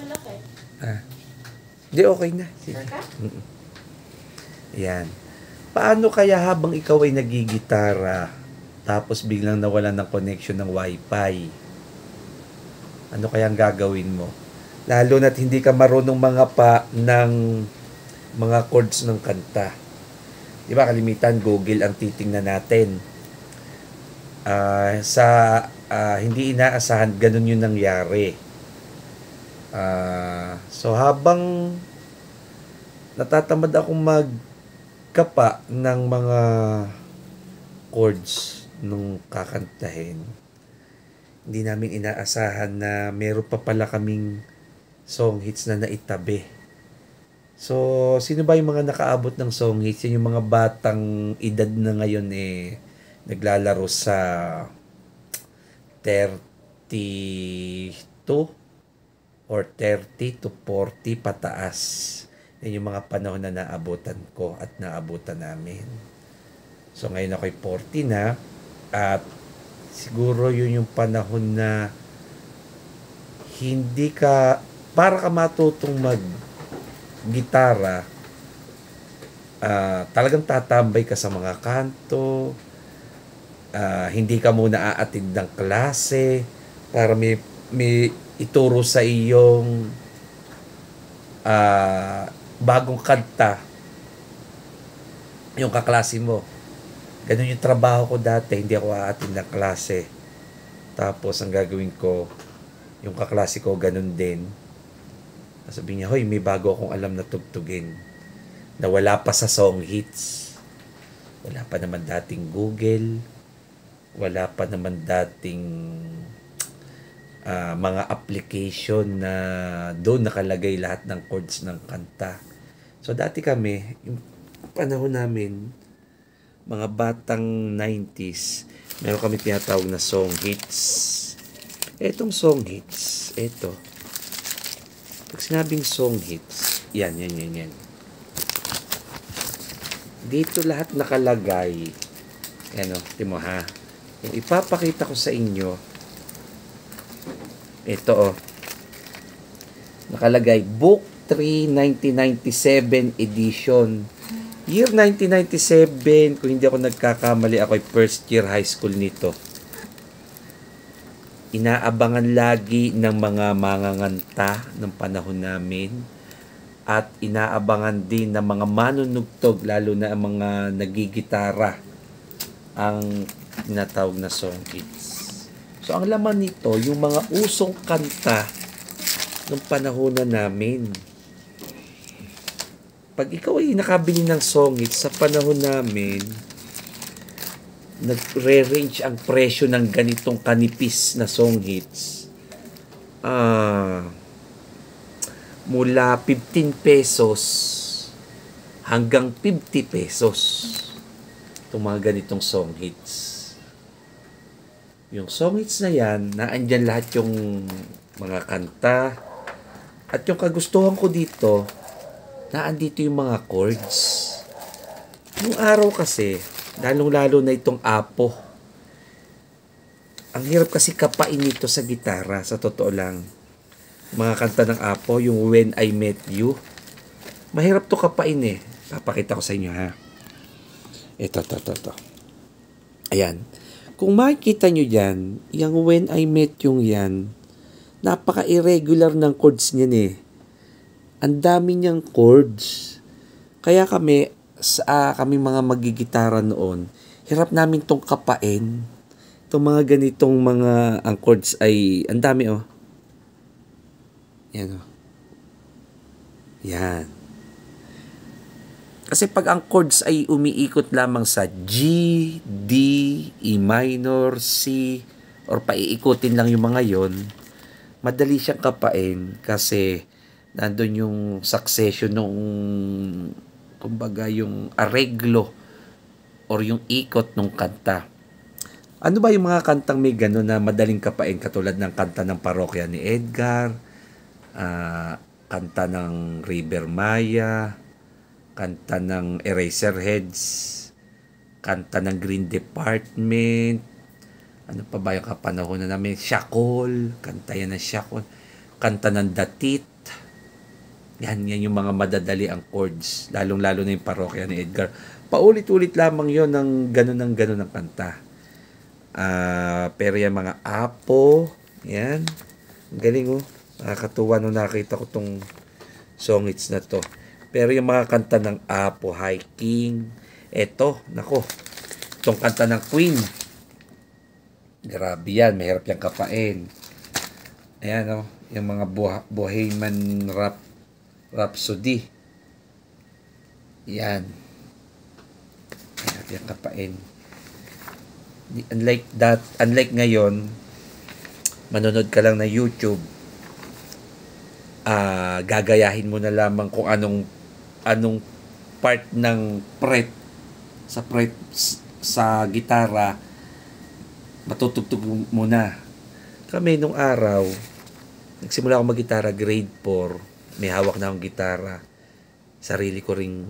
malaki. Di okay na. Sige. Sure ka? Yan. Paano kaya habang ikaw ay nagigitara, tapos biglang nawalan ng connection ng wifi? Ano kayang gagawin mo? Lalo na't hindi ka marunong mga pa ng mga chords ng kanta. Di ba, kalimitan, Google ang titingnan natin. Hindi inaasahan, ganun yung nangyari. So, habang natatamad akong magkapa ng mga chords nung kakantahin, hindi namin inaasahan na meron pa pala kaming song hits na naitabi. So, sino ba yung mga nakaabot ng song hits? Yan yung mga batang edad na ngayon naglalaro sa 32 or 30 to 40 pataas. Yan yung mga panahon na naabutan ko at naabutan namin. So, ngayon ako'y 40 na at siguro yun yung panahon na hindi ka, para ka matutong mag-gitara, talagang tatambay ka sa mga kanto, hindi ka muna aattend ng klase para may ituro sa iyong bagong kanta yung kaklase mo. Ganun yung trabaho ko dati, hindi ako aattend ng klase. Tapos ang gagawin ko, yung kaklase ko ganun din. Sabi niya, hoy, may bago akong alam na tugtugin na wala pa sa song hits. Wala pa naman dating Google. Wala pa naman dating mga application na doon nakalagay lahat ng chords ng kanta. So dati kami, yung panahon namin, mga batang 90s, meron kami tinatawag na song hits. Etong song hits, eto. Pag sinabing song hits, yan. Dito lahat nakalagay. Yan o, timo ha. Yung ipapakita ko sa inyo, ito o. Nakalagay, Book 3 1997 edition. Year 1997, kung hindi ako nagkakamali, ako ay first year high school nito. Inaabangan lagi ng mga manganganta ng panahon namin at inaabangan din ng mga manunugtog, lalo na ang mga nagigitara, ang tinatawag na song hits. So, ang laman nito, yung mga usong kanta ng panahon na namin. Pag ikaw ay nakabili ng song hits sa panahon namin, nagre-range ang presyo ng ganitong kanipis na song hits. Mula 15 pesos hanggang 50 pesos. Itong mga ganitong song hits. Yung song hits na yan, naandyan lahat yung mga kanta. At yung kagustuhan ko dito, naandito yung mga chords. Yung araw kasi, lalong-lalo na itong Apo. Ang hirap kasi kapain nito sa gitara, sa totoo lang. Mga kanta ng Apo, yung When I Met You. Mahirap to kapain eh. Papakita ko sa inyo ha. Ito. Ayan. Kung makikita nyo dyan, yung When I Met Yung yan, napaka-irregular ng chords niyan eh. Ang dami niyang chords. Kaya kami mga magigitara noon, hirap namin tong kapain. Itong mga ganitong mga, ang chords ay, ang dami oh. Yan oh. Yan. Kasi pag ang chords ay umiikot lamang sa G, D, E minor, C, or paiikutin lang yung mga yon, madali siyang kapain kasi nandun yung succession nung, kumbaga, yung areglo or yung ikot ng kanta. Ano ba yung mga kantang may gano'n na madaling kapain, katulad ng kanta ng Parokya ni Edgar, kanta ng River Maya, kanta ng Eraserheads, kanta ng Green Department, ano pa ba yung kapanahon na namin, Shakol, kanta yan ng Shakol, kanta ng Datit, Yan yung mga madadali ang chords. Lalong-lalo na yung parokya ni Edgar. Paulit-ulit lamang yon ng ganun ng kanta. Pero yung mga apo, yan. Ang galing oh. Nakakatuwa nung nakita ko tong song hits na to. Pero yung mga kanta ng apo, hiking, eto, nako. Itong kanta ng Queen. Grabe yan, mahirap yung kapain. Ayan oh, yung mga Bohemian Rhapsody. Yan. Mahirap yung kapain. Unlike ngayon, manonood ka lang na YouTube, gagayahin mo na lamang kung anong part ng fret sa gitara, matutugtog mo na. Kami nung araw, nagsimula ako mag-gitara grade 4, may hawak na akong gitara. Sarili ko ring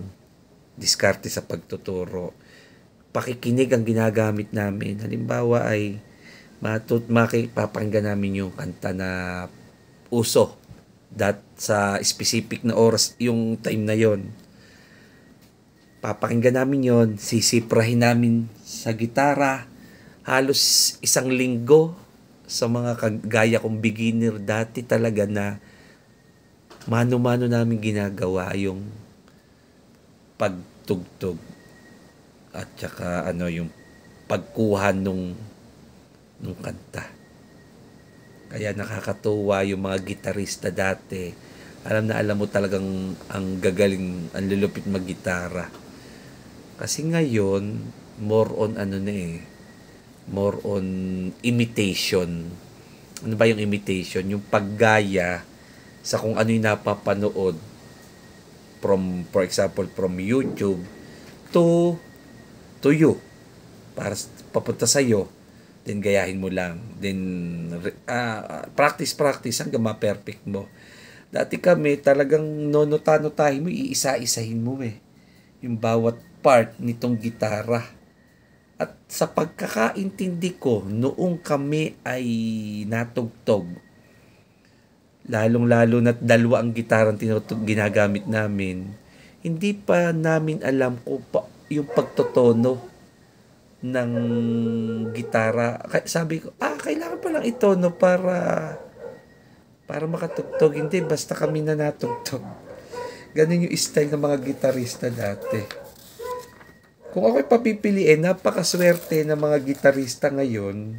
diskarte sa pagtuturo. Pakikinig ang ginagamit namin. Halimbawa ay papakinggan namin yung kanta na uso sa specific na oras, yung time na yon. Papakinggan namin yon, sisiprahin namin sa gitara. Halos 1 linggo sa mga kagaya kong beginner dati talaga na mano-mano namin ginagawa yung pagtugtog at saka yung pagkuha nung kanta. Kaya nakakatuwa yung mga gitarista dati. Alam mo talagang ang gagaling, ang lulupit mag-gitara. Kasi ngayon, more on more on imitation. Ano ba yung imitation? Yung paggaya sa kung ano yung napapanood for example, from YouTube to you. Para papunta sa'yo. Then gayahin mo lang. Then practice hanggang ma-perfect mo. Dati kami talagang nonotahin mo, iisa-isahin mo yung bawat part nitong gitara. At sa pagkakaintindi ko, noong kami ay natugtog, lalong-lalo na't 2 ang gitarang ginagamit namin, hindi pa namin alam kung yung pagtotono ng gitara. Sabi ko, kailangan pa lang itono para makatugtog. Hindi, basta kami na natugtog. Ganun yung style ng mga gitarista dati. Kung ako'y papipiliin, napakaswerte ng mga gitarista ngayon,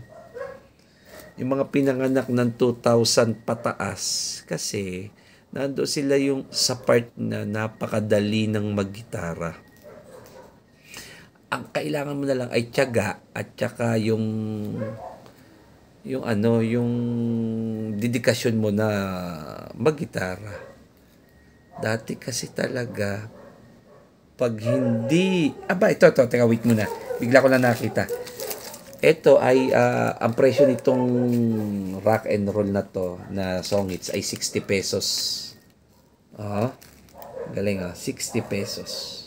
yung mga pinanganak ng 2000 pataas, kasi nando sila yung sa part na napakadali ng maggitara. Ang kailangan mo na lang ay tiyaga at saka yung dedikasyon mo na maggitara. Dati kasi talaga pag hindi teka, wait muna, bigla ko lang nakita. Ito ay ang presyo nitong rock and roll na to na song hits ay 60 pesos. Galing 60 pesos.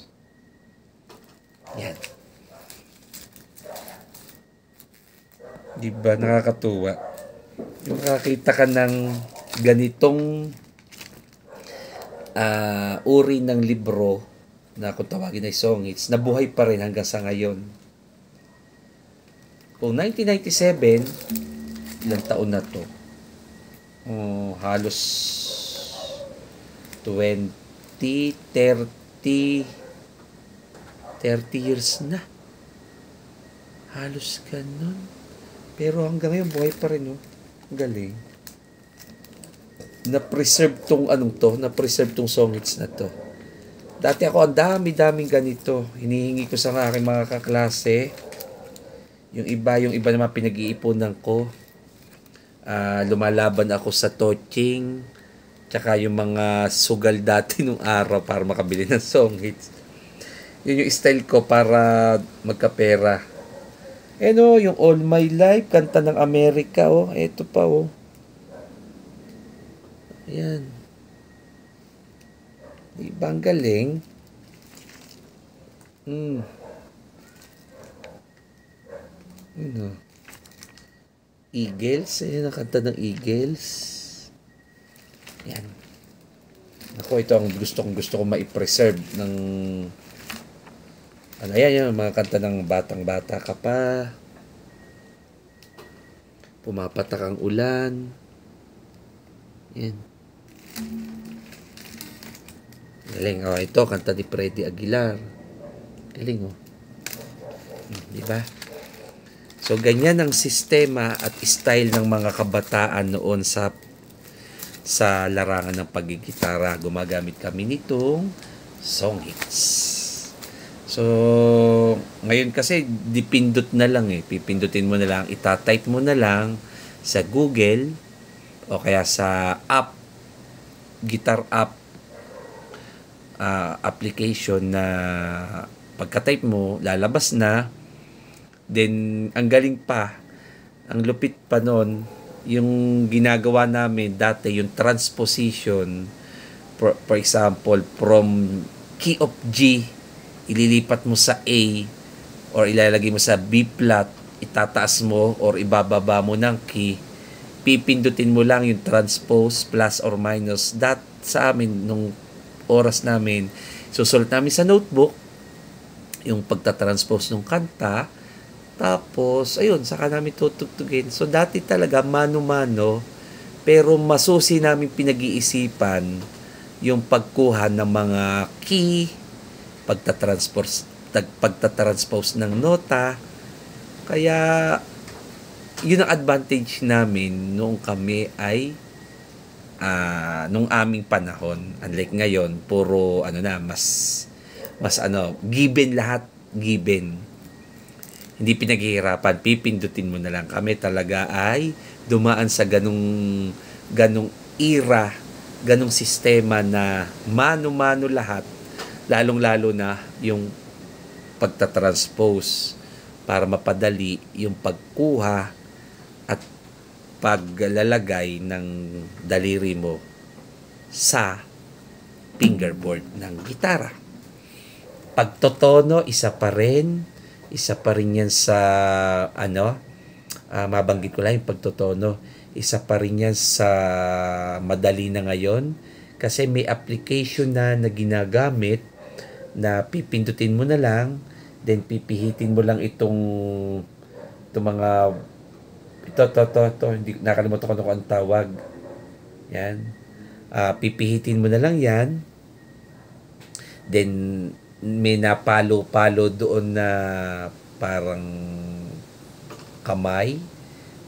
Yan. Diba nakakatuwa? Yung makakita ka ng ganitong uri ng libro na kung tawagin ay song hits, nabuhay pa rin hanggang sa ngayon. Kung 1997, ilang taon na to? Halos 20, 30 years na. Halos ganun. Pero hanggang ngayon, buhay pa rin, Galing. Na-preserve tong song hits na to. Dati ako, ang daming ganito. Hinihingi ko sa aking mga kaklase. Yung iba naman pinag-iipunan ko. Lumalaban ako sa touching. Tsaka yung mga sugal dati nung araw para makabili ng song hits. Yun yung style ko para magkapera. Yung All My Life, kanta ng Amerika, Ito pa, Ayan. Diba ang galing? Eagles. Ayan ang kanta ng Eagles. Ayan. Ako, ito ang gusto kong ma-preserve ng ano yan, yung mga kanta ng batang-bata ka pa. Pumapatak ang ulan. Yan. Galing. Oh, ito, kanta ni Freddy Aguilar. Galing, oh. Di ba? So, ganyan ang sistema at style ng mga kabataan noon sa larangan ng pagigitara. Gumagamit kami nitong song hits. So, ngayon kasi dipindot na lang eh. Pipindutin mo na lang, itatype mo na lang sa Google o kaya sa app, guitar app application na pagka-type mo, lalabas na. Then, ang galing pa, ang lupit pa nun, yung ginagawa namin dati, yung transposition, for example, from key of G, ililipat mo sa A, or ilalagay mo sa B flat, itataas mo, or ibababa mo ng key, pipindutin mo lang yung transpose, plus or minus. That sa amin, nung oras namin, susulat namin sa notebook, yung pagtatranspose ng kanta, tapos, ayun, saka namin tutugtugin. So, dati talaga, mano-mano, pero masusi namin pinag-iisipan yung pagkuha ng mga key, pagtatranspose ng nota. Kaya, yun ang advantage namin noong kami ay nung aming panahon. Unlike ngayon, puro, mas given lahat, given. Hindi pinaghihirapan, pipindutin mo na lang. Kami talaga ay dumaan sa ganung era, ganung sistema na mano-mano lahat, lalong-lalo na yung pagtatranspose para mapadali yung pagkuha at paglalagay ng daliri mo sa fingerboard ng gitara. Pagtotono, isa pa rin yan sa mabanggit ko lang yung pagtotono, isa pa rin yan sa madali na ngayon kasi may application na ginagamit na pipindutin mo na lang, then pipihitin mo lang itong mga ito, hindi nakalimutan ko ang tawag yan. Pipihitin mo na lang yan, then may napalo-palo doon na parang kamay.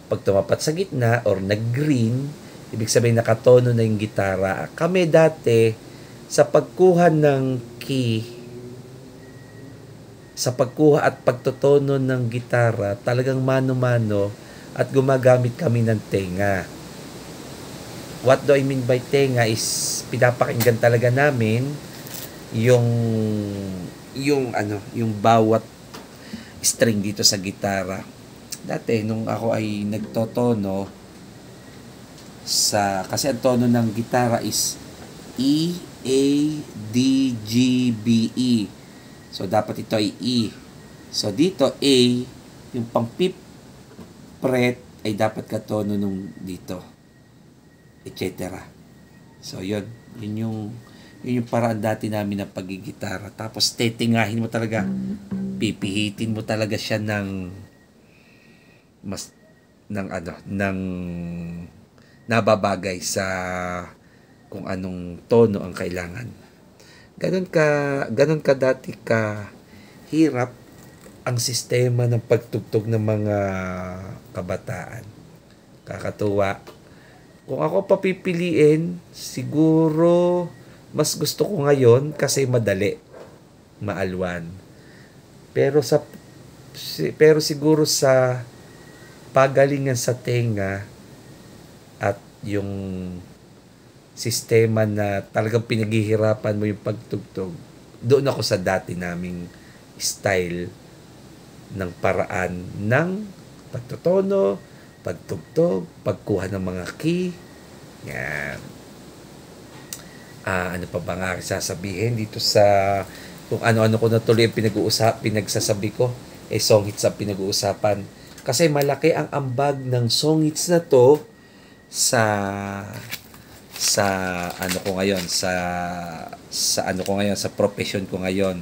Pag tumapat sa gitna or nag-green, ibig sabihin nakatono na yung gitara. Kami dati, sa pagkuha ng key, sa pagkuha at pagtotono ng gitara, talagang mano-mano at gumagamit kami ng tenga. What do I mean by tenga is pinapakinggan talaga namin yung bawat string dito sa gitara. Dati nung ako ay nagtotono kasi ang tono ng gitara is E, A, D, G, B, E. So dapat ito ay E. So dito A, yung pang fifth fret ay dapat katono nung dito, etc. So yun yung paraan dati namin ng pagigitara. Tapos tetingahin mo talaga, pipihitin mo talaga siya ng nababagay sa kung anong tono ang kailangan. Ganon ka dati ka hirap ang sistema ng pagtugtog ng mga kabataan. Kakatuwa. Kung ako papipiliin, siguro mas gusto ko ngayon kasi madali, maalwan. Pero siguro sa pagalingan sa tenga at yung sistema na talagang pinaghihirapan mo yung pagtugtog, doon ako sa dati naming style ng paraan ng pagtotono, pagtugtog, pagkuha ng mga key. Yan. Ano pa ba nga sasabihin dito sa kung ano-ano ko na tuloy ang pinagsasabi ko, song hits ang pinag-uusapan. Kasi malaki ang ambag ng song hits na to sa sa ano ko ngayon, sa ano ko ngayon, sa profession ko ngayon.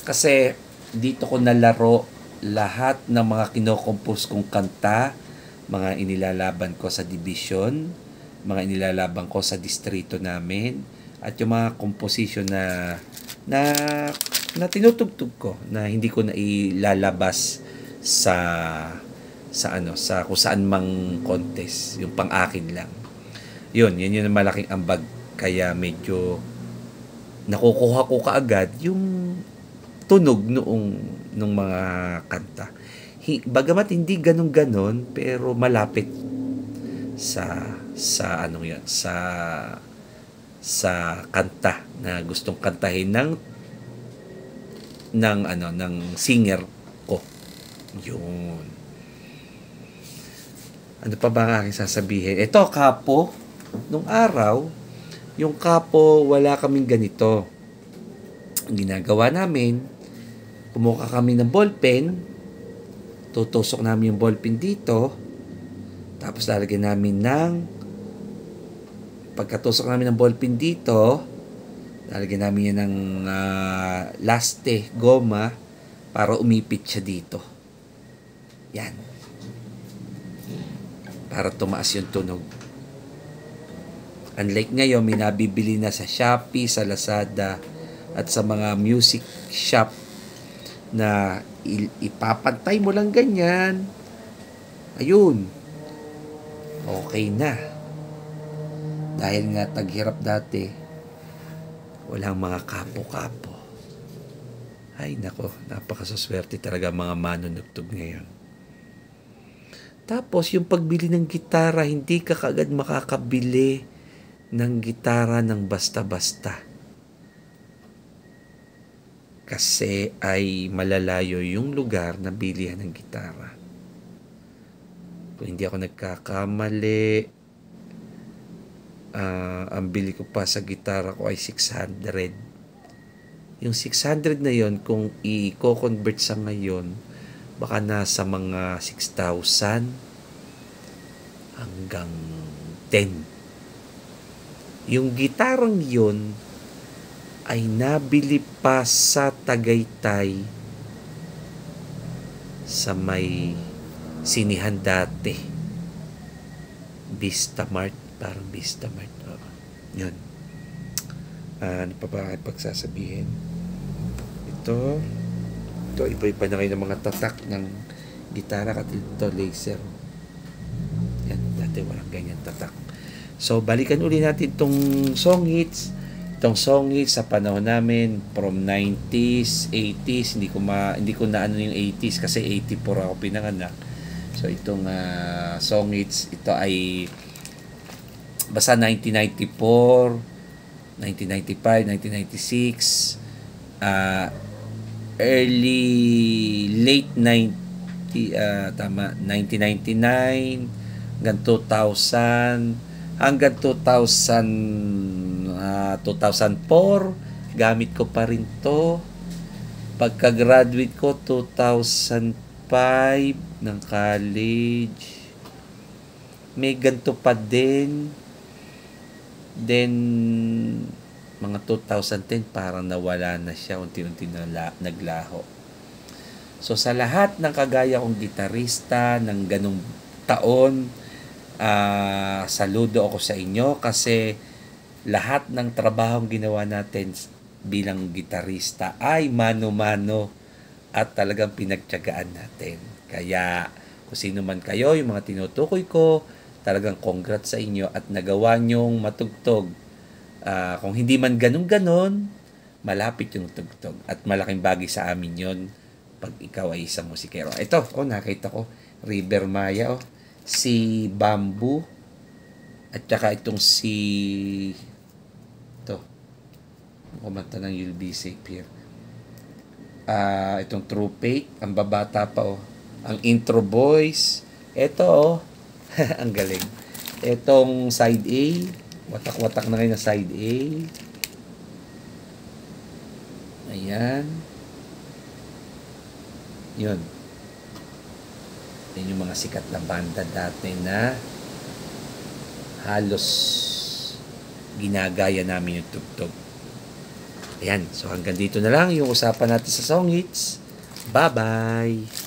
Kasi dito ko nalaro lahat ng mga kinokompose kong kanta, mga inilalaban ko sa division, mga inilalaban ko sa distrito namin, at yung mga composition na na tinutugtog ko na hindi ko na ilalabas sa ano, sa kung saan mang contest, yung pang-akin lang. Yun yung malaking ambag, kaya medyo nakukuha ko kaagad yung tunog nung mga kanta. Bagamat hindi ganun-ganon, pero malapit sa anong yan, sa kanta na gustong kantahin ng singer ko. Yun. Ano pa ba ang aking sasabihin? Ito, kapo. Nung araw, yung kapo, wala kaming ganito. Ang ginagawa namin, kumuha kami ng ballpen, tutusok namin yung ballpen dito, tapos lalagyan namin pagkatusok namin ng ballpen dito, lalagyan namin yan ng laste, goma, para umipit siya dito. Yan. Para tumaas yung tunog. Unlike ngayon, may nabibili na sa Shopee, sa Lazada, at sa mga music shop na ipapantay mo lang ganyan. Ayun. Okay na. Dahil nga taghirap dati, walang mga kapo-kapo. Ay nako, napakasaswerte talaga mga manunugtog ngayon. Tapos yung pagbili ng gitara, hindi ka kaagad makakabili ng gitara ng basta-basta. Kasi ay malalayo yung lugar na bilihan ng gitara. Kung hindi ako nagkakamali, ang bili ko pa sa gitara ko ay 600. Yung 600 na yon, kung i-convert sa ngayon, baka nasa mga 6,000 hanggang 10. Yung gitarang yon ay nabili pa sa Tagaytay sa may sinihan dati. Vistamart, parang Vistamart. Yun. Ano pa ba pagsasabihin? Ito, iba-iba na kayo ng mga tatak ng gitara, katulad ito, laser. Yan, dati walang ganyan tatak. So, balikan uli natin itong song hits. Itong song hits sa panahon namin from 90s, 80s, hindi ko na ano yung 80s kasi 84 ako pinanganak. So itong song hits, ito ay basta 1994, 1995, 1996, late 1999 hanggang 2000 hanggang 2004, gamit ko pa rin to. Pagka-graduate ko 2005 ng college, may ganito pa din. Then mga 2010 parang nawala na siya, unti-unti na naglaho. So sa lahat ng kagaya kong gitarista ng ganong taon, saludo ako sa inyo kasi lahat ng trabahong ginawa natin bilang gitarista ay mano-mano at talagang pinagtiyagaan natin. Kaya kung sino man kayo, yung mga tinutukoy ko, talagang congrats sa inyo at nagawa nyong matugtog. Kung hindi man ganun-ganon, malapit yung tugtog. At malaking bagay sa amin yon pag ikaw ay isang musikero. Ito, nakita ko, River Maya, si Bamboo, at saka itong kumanta ng You'll Be Safe Here. Itong True Faith, ang babata pa ang intro voice, ito ang galing. Itong side A, watak-watak na ngayon na side A. Ayan. Yun. Yan yung mga sikat na banda dati na halos ginagaya namin yung tugtog. Ayan, so hanggang dito na lang yung usapan natin sa song hits. Bye-bye!